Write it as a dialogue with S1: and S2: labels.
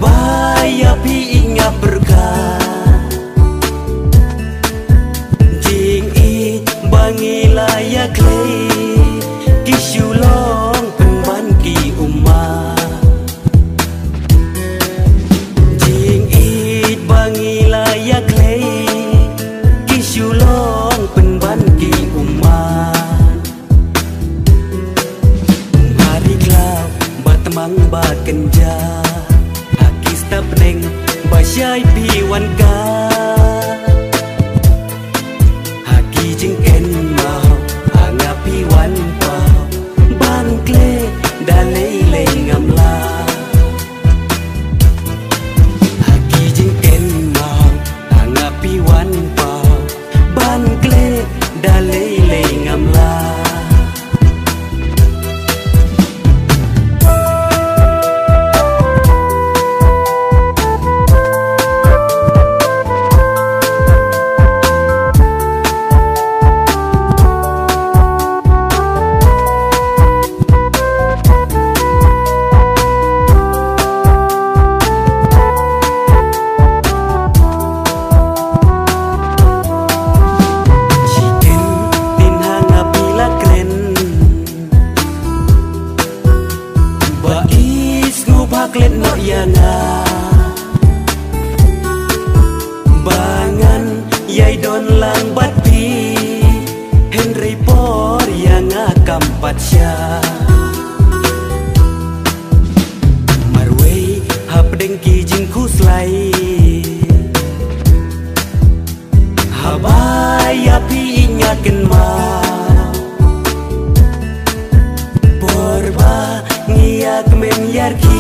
S1: habaya pi inga berkah jing i bangi layak le kisulong penban ki umma jing i bangi layak le kisulong penban ki umma hari klau batemang bakenja hakis tapneng basyai piwan ka haki jengken mau angapi wan pau ban kle dalei le ngamla haki jengken mau angapi wan pau ban kle dalei le ngamla klet no yana bangan yai don lang bat pi Henry por yang akampat sya marwei hapdeng ki jing kuslai habaya pi ingatken ma porba ngiak men yarki